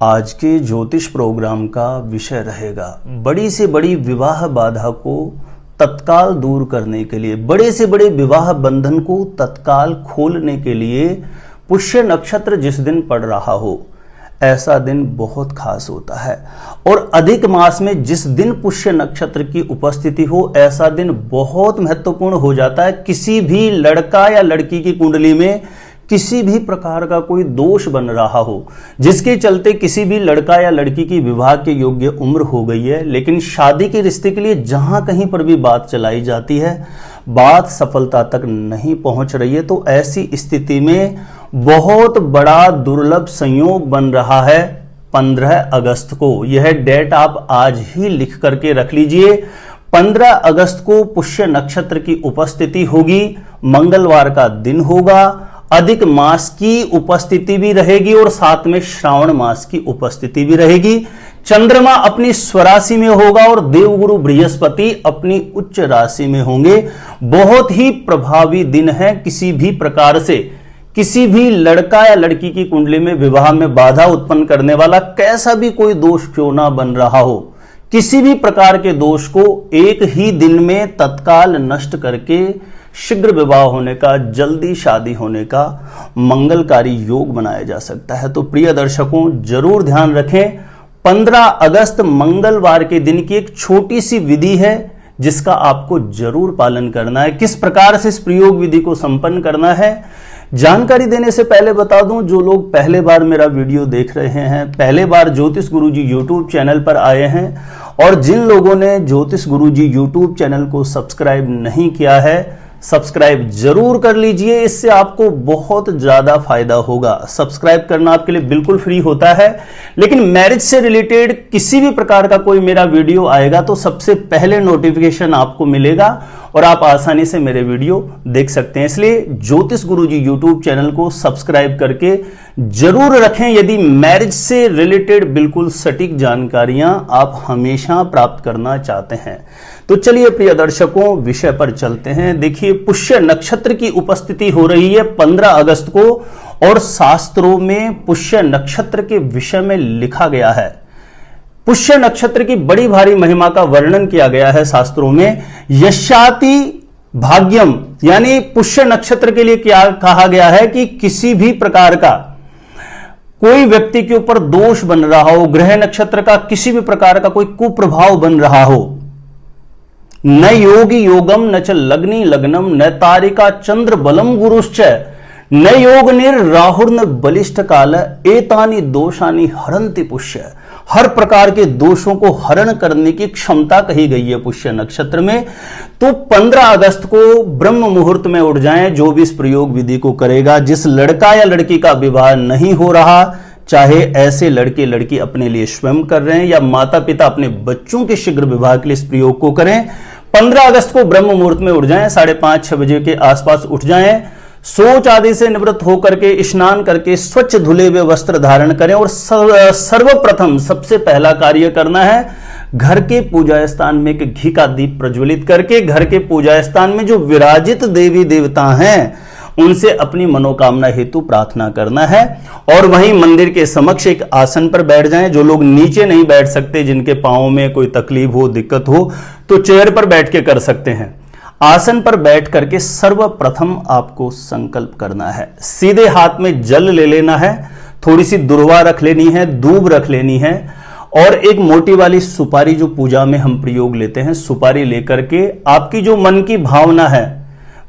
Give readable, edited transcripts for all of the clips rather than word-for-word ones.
आज के ज्योतिष प्रोग्राम का विषय रहेगा बड़ी से बड़ी विवाह बाधा को तत्काल दूर करने के लिए, बड़े से बड़े विवाह बंधन को तत्काल खोलने के लिए पुष्य नक्षत्र जिस दिन पड़ रहा हो ऐसा दिन बहुत खास होता है। और अधिक मास में जिस दिन पुष्य नक्षत्र की उपस्थिति हो ऐसा दिन बहुत महत्वपूर्ण हो जाता है। किसी भी लड़का या लड़की की कुंडली में किसी भी प्रकार का कोई दोष बन रहा हो, जिसके चलते किसी भी लड़का या लड़की की विवाह के योग्य उम्र हो गई है, लेकिन शादी के रिश्ते के लिए जहां कहीं पर भी बात चलाई जाती है, बात सफलता तक नहीं पहुंच रही है, तो ऐसी स्थिति में बहुत बड़ा दुर्लभ संयोग बन रहा है 15 अगस्त को। यह डेट आप आज ही लिख करके रख लीजिए। 15 अगस्त को पुष्य नक्षत्र की उपस्थिति होगी, मंगलवार का दिन होगा, अधिक मास की उपस्थिति भी रहेगी और साथ में श्रावण मास की उपस्थिति भी रहेगी। चंद्रमा अपनी स्वराशि में होगा और देवगुरु बृहस्पति अपनी उच्च राशि में होंगे। बहुत ही प्रभावी दिन है। किसी भी प्रकार से किसी भी लड़का या लड़की की कुंडली में विवाह में बाधा उत्पन्न करने वाला कैसा भी कोई दोष क्यों ना बन रहा हो, किसी भी प्रकार के दोष को एक ही दिन में तत्काल नष्ट करके शीघ्र विवाह होने का, जल्दी शादी होने का मंगलकारी योग बनाया जा सकता है। तो प्रिय दर्शकों, जरूर ध्यान रखें, 15 अगस्त मंगलवार के दिन की एक छोटी सी विधि है जिसका आपको जरूर पालन करना है। किस प्रकार से इस प्रयोग विधि को संपन्न करना है, जानकारी देने से पहले बता दूं, जो लोग पहले बार मेरा वीडियो देख रहे हैं, पहले बार ज्योतिष गुरुजी यूट्यूब चैनल पर आए हैं, और जिन लोगों ने ज्योतिष गुरुजी यूट्यूब चैनल को सब्सक्राइब नहीं किया है, सब्सक्राइब जरूर कर लीजिए। इससे आपको बहुत ज्यादा फायदा होगा। सब्सक्राइब करना आपके लिए बिल्कुल फ्री होता है, लेकिन मैरिज से रिलेटेड किसी भी प्रकार का कोई मेरा वीडियो आएगा तो सबसे पहले नोटिफिकेशन आपको मिलेगा और आप आसानी से मेरे वीडियो देख सकते हैं। इसलिए ज्योतिष गुरुजी यूट्यूब चैनल को सब्सक्राइब करके जरूर रखें यदि मैरिज से रिलेटेड बिल्कुल सटीक जानकारियां आप हमेशा प्राप्त करना चाहते हैं। तो चलिए प्रिय दर्शकों, विषय पर चलते हैं। देखिए, पुष्य नक्षत्र की उपस्थिति हो रही है 15 अगस्त को, और शास्त्रों में पुष्य नक्षत्र के विषय में लिखा गया है, पुष्य नक्षत्र की बड़ी भारी महिमा का वर्णन किया गया है शास्त्रों में। यशाति भाग्यम, यानी पुष्य नक्षत्र के लिए क्या कहा गया है कि किसी भी प्रकार का कोई व्यक्ति के ऊपर दोष बन रहा हो, ग्रह नक्षत्र का किसी भी प्रकार का कोई कुप्रभाव बन रहा हो, न योगी योगम न च लग्नि लग्नम न तारिका चंद्र बलम गुरुश्च न योग निर राहुर्न बलिष्ठ काल एतानि दोषानि हरन्ति पुष्य। हर प्रकार के दोषों को हरण करने की क्षमता कही गई है पुष्य नक्षत्र में। तो 15 अगस्त को ब्रह्म मुहूर्त में उठ जाएं, जो भी इस प्रयोग विधि को करेगा, जिस लड़का या लड़की का विवाह नहीं हो रहा, चाहे ऐसे लड़के लड़की अपने लिए स्वयं कर रहे हैं या माता पिता अपने बच्चों के शीघ्र विवाह के लिए इस प्रयोग को करें, 15 अगस्त को ब्रह्म मुहूर्त में उठ जाएं, 5:30-6 बजे के आसपास उठ जाएं, शौच आदि से निवृत्त होकर के स्नान करके स्वच्छ धुले हुए वस्त्र धारण करें, और सर्वप्रथम सबसे पहला कार्य करना है, घर के पूजा स्थान में एक घी का दीप प्रज्वलित करके घर के पूजा स्थान में जो विराजित देवी देवता हैं उनसे अपनी मनोकामना हेतु प्रार्थना करना है, और वहीं मंदिर के समक्ष एक आसन पर बैठ जाएं। जो लोग नीचे नहीं बैठ सकते, जिनके पांव में कोई तकलीफ हो, दिक्कत हो, तो चेयर पर बैठ के कर सकते हैं। आसन पर बैठ करके सर्वप्रथम आपको संकल्प करना है, सीधे हाथ में जल ले लेना है, थोड़ी सी दुर्वा रख लेनी है, दूब रख लेनी है, और एक मोटी वाली सुपारी, जो पूजा में हम प्रयोग लेते हैं, सुपारी लेकर के आपकी जो मन की भावना है,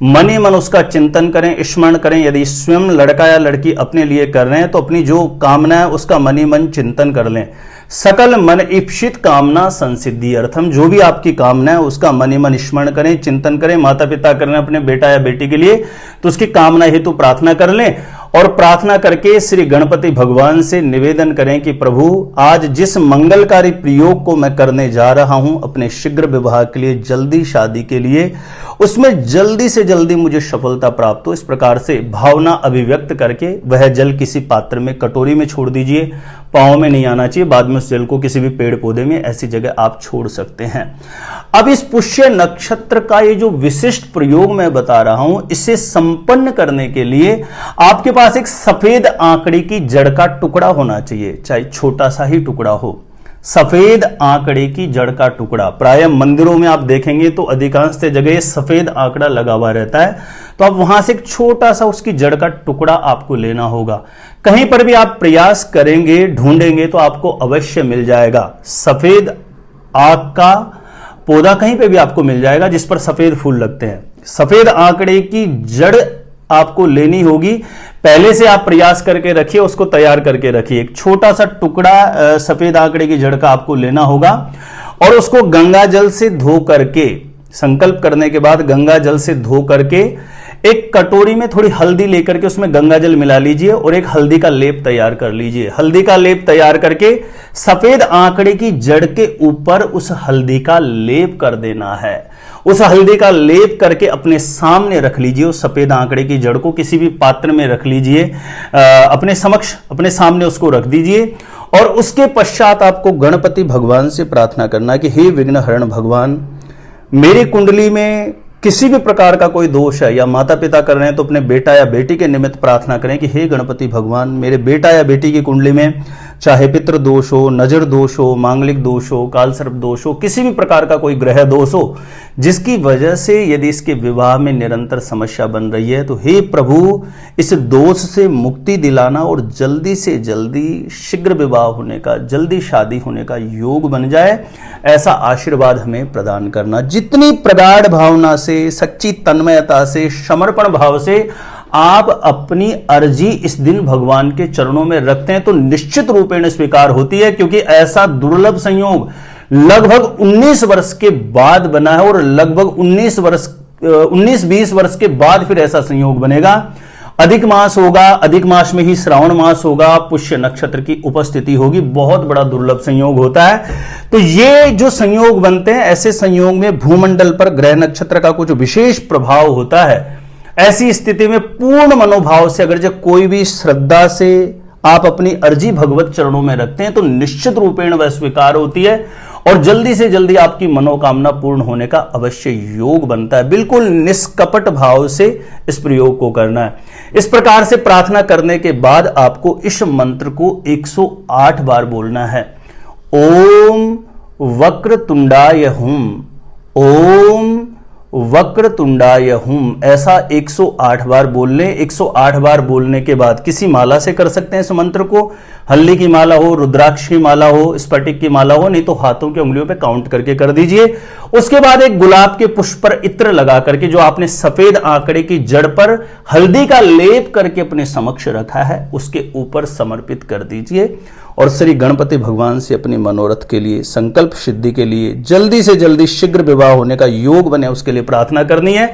मन ही मन उसका चिंतन करें, स्मरण करें। यदि स्वयं लड़का या लड़की अपने लिए कर रहे हैं तो अपनी जो कामना है उसका मन ही मन चिंतन कर लें। सकल मन इप्सित कामना संसिद्धि अर्थम, जो भी आपकी कामना है उसका मन ही मन स्मरण करें, चिंतन करें। माता पिता कर रहे हैं अपने बेटा या बेटी के लिए तो उसकी कामना हेतु प्रार्थना कर लें, और प्रार्थना करके श्री गणपति भगवान से निवेदन करें कि प्रभु, आज जिस मंगलकारी प्रयोग को मैं करने जा रहा हूं अपने शीघ्र विवाह के लिए, जल्दी शादी के लिए, उसमें जल्दी से जल्दी मुझे सफलता प्राप्त हो। इस प्रकार से भावना अभिव्यक्त करके वह जल किसी पात्र में, कटोरी में छोड़ दीजिए। पाँव में नहीं आना चाहिए। बाद में उस जल को किसी भी पेड़ पौधे में ऐसी जगह आप छोड़ सकते हैं। अब इस पुष्य नक्षत्र का ये जो विशिष्ट प्रयोग मैं बता रहा हूं, इसे संपन्न करने के लिए आपके पास एक सफेद आंकड़े की जड़ का टुकड़ा होना चाहिए, चाहे छोटा सा ही टुकड़ा हो। सफेद आंकड़े की जड़ का टुकड़ा, प्रायः मंदिरों में आप देखेंगे तो अधिकांश जगह सफेद आंकड़ा लगा हुआ रहता है, तो आप वहां से एक छोटा सा उसकी जड़ का टुकड़ा आपको लेना होगा। कहीं पर भी आप प्रयास करेंगे, ढूंढेंगे तो आपको अवश्य मिल जाएगा। सफेद आंक का पौधा कहीं पे भी आपको मिल जाएगा जिस पर सफेद फूल लगते हैं। सफेद आंकड़े की जड़ आपको लेनी होगी। पहले से आप प्रयास करके रखिए, उसको तैयार करके रखिए। एक छोटा सा टुकड़ा सफेद आंकड़े की जड़ का आपको लेना होगा और उसको गंगा जल से धो करके, संकल्प करने के बाद गंगा जल से धो करके एक कटोरी में थोड़ी हल्दी लेकर के उसमें गंगा जल मिला लीजिए और एक हल्दी का लेप तैयार कर लीजिए। हल्दी का लेप तैयार करके सफेद आंकड़े की जड़ के ऊपर उस हल्दी का लेप कर देना है। उस हल्दी का लेप करके अपने सामने रख लीजिए। उस सफेद आंकड़े की जड़ को किसी भी पात्र में रख लीजिए, अपने समक्ष, अपने सामने उसको रख दीजिए और उसके पश्चात आपको गणपति भगवान से प्रार्थना करना कि हे विघ्नहरण भगवान, मेरी कुंडली में किसी भी प्रकार का कोई दोष है, या माता पिता कर रहे हैं तो अपने बेटा या बेटी के निमित्त प्रार्थना करें कि हे गणपति भगवान, मेरे बेटा या बेटी की कुंडली में चाहे पितृ दोष हो, नजर दोष हो, मांगलिक दोष हो, कालसर्प दोष हो, किसी भी प्रकार का कोई ग्रह दोष हो, जिसकी वजह से यदि इसके विवाह में निरंतर समस्या बन रही है, तो हे प्रभु, इस दोष से मुक्ति दिलाना और जल्दी से जल्दी शीघ्र विवाह होने का, जल्दी शादी होने का योग बन जाए, ऐसा आशीर्वाद हमें प्रदान करना। जितनी प्रगाढ़ भावना से, सच्ची तन्मयता से, समर्पण भाव से आप अपनी अर्जी इस दिन भगवान के चरणों में रखते हैं तो निश्चित रूपेण स्वीकार होती है, क्योंकि ऐसा दुर्लभ संयोग लगभग 19 वर्ष के बाद बना है और लगभग 19-20 वर्ष के बाद फिर ऐसा संयोग बनेगा। अधिक मास होगा, अधिक मास में ही श्रावण मास होगा, पुष्य नक्षत्र की उपस्थिति होगी, बहुत बड़ा दुर्लभ संयोग होता है। तो ये जो संयोग बनते हैं, ऐसे संयोग में भूमंडल पर ग्रह नक्षत्र का कुछ विशेष प्रभाव होता है। ऐसी स्थिति में पूर्ण मनोभाव से अगर जब कोई भी श्रद्धा से आप अपनी अर्जी भगवत चरणों में रखते हैं तो निश्चित रूपेण वह स्वीकार होती है और जल्दी से जल्दी आपकी मनोकामना पूर्ण होने का अवश्य योग बनता है। बिल्कुल निष्कपट भाव से इस प्रयोग को करना है। इस प्रकार से प्रार्थना करने के बाद आपको इस मंत्र को 108 बार बोलना है। ओम वक्रतुंडाय हुम, ओम वक्रतुंडाय हुम, ऐसा 108 बार बोल लें। 108 बार बोलने के बाद किसी माला से कर सकते हैं इस मंत्र को, हल्दी की माला हो, रुद्राक्ष की माला हो, स्फटिक की माला हो, नहीं तो हाथों की उंगलियों पे काउंट करके कर दीजिए। उसके बाद एक गुलाब के पुष्प पर इत्र लगा करके, जो आपने सफेद आंकड़े की जड़ पर हल्दी का लेप करके अपने समक्ष रखा है, उसके ऊपर समर्पित कर दीजिए और श्री गणपति भगवान से अपने मनोरथ के लिए, संकल्प सिद्धि के लिए, जल्दी से जल्दी शीघ्र विवाह होने का योग बने, उसके लिए प्रार्थना करनी है।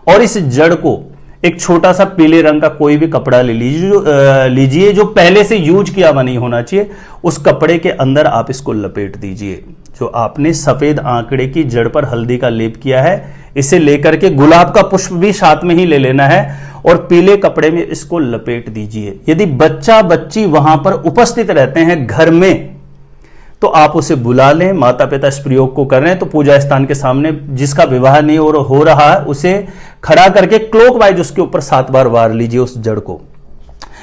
और इस जड़ को एक छोटा सा पीले रंग का कोई भी कपड़ा ले लीजिए, जो पहले से यूज किया हुआ नहीं होना चाहिए। उस कपड़े के अंदर आप इसको लपेट दीजिए। जो आपने सफेद आंकड़े की जड़ पर हल्दी का लेप किया है, इसे लेकर के गुलाब का पुष्प भी साथ में ही ले लेना है और पीले कपड़े में इसको लपेट दीजिए। यदि बच्चा बच्ची वहां पर उपस्थित रहते हैं घर में, तो आप उसे बुला लें। माता पिता इस प्रयोग को कर रहे हैं तो पूजा स्थान के सामने जिसका विवाह नहीं हो रहा है, उसे खड़ा करके क्लॉकवाइज उसके ऊपर 7 बार वार लीजिए उस जड़ को।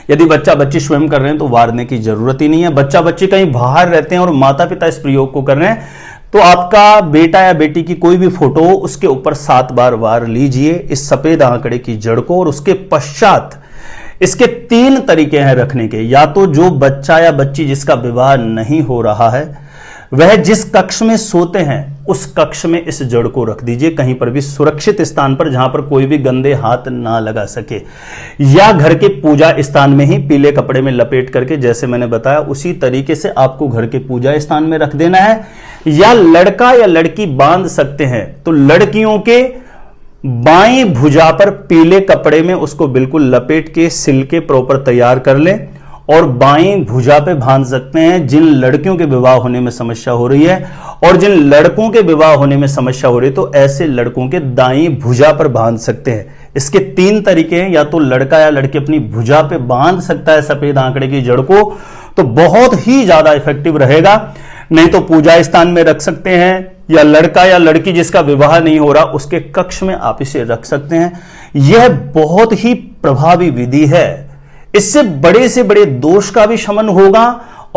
यदि बच्चा बच्ची स्वयं कर रहे हैं तो वारने की जरूरत ही नहीं है। बच्चा बच्ची कहीं बाहर रहते हैं और माता पिता इस प्रयोग को कर रहे हैं, तो आपका बेटा या बेटी की कोई भी फोटो, उसके ऊपर 7 बार वार लीजिए इस सफेद आंकड़े की जड़ को। और उसके पश्चात इसके 3 तरीके हैं रखने के। या तो जो बच्चा या बच्ची जिसका विवाह नहीं हो रहा है, वह जिस कक्ष में सोते हैं उस कक्ष में इस जड़ को रख दीजिए, कहीं पर भी सुरक्षित स्थान पर, जहां पर कोई भी गंदे हाथ ना लगा सके। या घर के पूजा स्थान में ही पीले कपड़े में लपेट करके, जैसे मैंने बताया उसी तरीके से आपको घर के पूजा स्थान में रख देना है। या लड़का या लड़की बांध सकते हैं तो लड़कियों के बाईं भुजा पर पीले कपड़े में उसको बिल्कुल लपेट के सिल के प्रॉपर तैयार कर लें और बाईं भुजा पे बांध सकते हैं। जिन लड़कियों के विवाह होने में समस्या हो रही है और जिन लड़कों के विवाह होने में समस्या हो रही है, तो ऐसे लड़कों के दाईं भुजा पर बांध सकते हैं। इसके 3 तरीके हैं। या तो लड़का या लड़की अपनी भुजा पे बांध सकता है सफेद आंकड़े की जड़ को, तो बहुत ही ज्यादा इफेक्टिव रहेगा। नहीं तो पूजा स्थान में रख सकते हैं, या लड़का या लड़की जिसका विवाह नहीं हो रहा उसके कक्ष में आप इसे रख सकते हैं। यह बहुत ही प्रभावी विधि है। इससे बड़े दोष का भी शमन होगा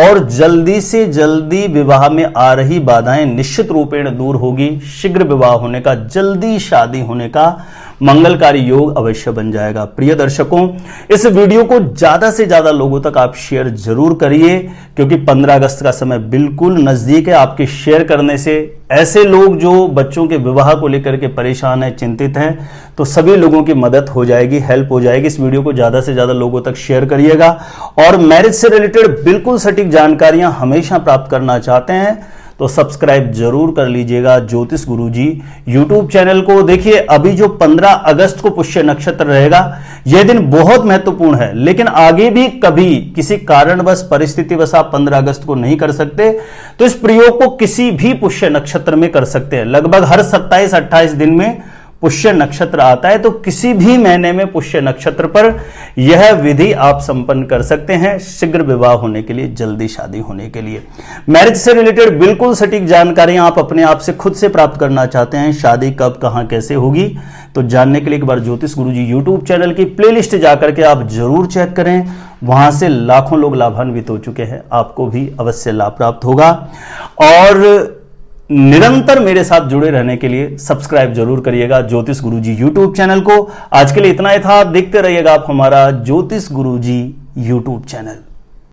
और जल्दी से जल्दी विवाह में आ रही बाधाएं निश्चित रूपेण दूर होगी। शीघ्र विवाह होने का, जल्दी शादी होने का मंगलकारी योग अवश्य बन जाएगा। प्रिय दर्शकों, इस वीडियो को ज्यादा से ज्यादा लोगों तक आप शेयर जरूर करिए, क्योंकि 15 अगस्त का समय बिल्कुल नजदीक है। आपके शेयर करने से ऐसे लोग जो बच्चों के विवाह को लेकर के परेशान हैं, चिंतित हैं, तो सभी लोगों की मदद हो जाएगी, हेल्प हो जाएगी। इस वीडियो को ज्यादा से ज्यादा लोगों तक शेयर करिएगा। और मैरिज से रिलेटेड बिल्कुल सटीक जानकारियां हमेशा प्राप्त करना चाहते हैं तो सब्सक्राइब जरूर कर लीजिएगा ज्योतिष गुरुजी यूट्यूब चैनल को। देखिए, अभी जो 15 अगस्त को पुष्य नक्षत्र रहेगा, यह दिन बहुत महत्वपूर्ण है, लेकिन आगे भी कभी किसी कारणवश, परिस्थितिवश आप 15 अगस्त को नहीं कर सकते, तो इस प्रयोग को किसी भी पुष्य नक्षत्र में कर सकते हैं। लगभग हर 27-28 दिन में पुष्य नक्षत्र आता है, तो किसी भी महीने में पुष्य नक्षत्र पर यह विधि आप संपन्न कर सकते हैं, शीघ्र विवाह होने के लिए, जल्दी शादी होने के लिए। मैरिज से रिलेटेड बिल्कुल सटीक जानकारियां आप अपने आप से खुद से प्राप्त करना चाहते हैं, शादी कब, कहां, कैसे होगी, तो जानने के लिए एक बार ज्योतिष गुरुजी यूट्यूब चैनल की प्लेलिस्ट जाकर के आप जरूर चेक करें। वहां से लाखों लोग लाभान्वित हो चुके हैं, आपको भी अवश्य लाभ प्राप्त होगा। और निरंतर मेरे साथ जुड़े रहने के लिए सब्सक्राइब जरूर करिएगा ज्योतिष गुरुजी यूट्यूब चैनल को। आज के लिए इतना ही था। देखते रहिएगा आप हमारा ज्योतिष गुरुजी यूट्यूब चैनल।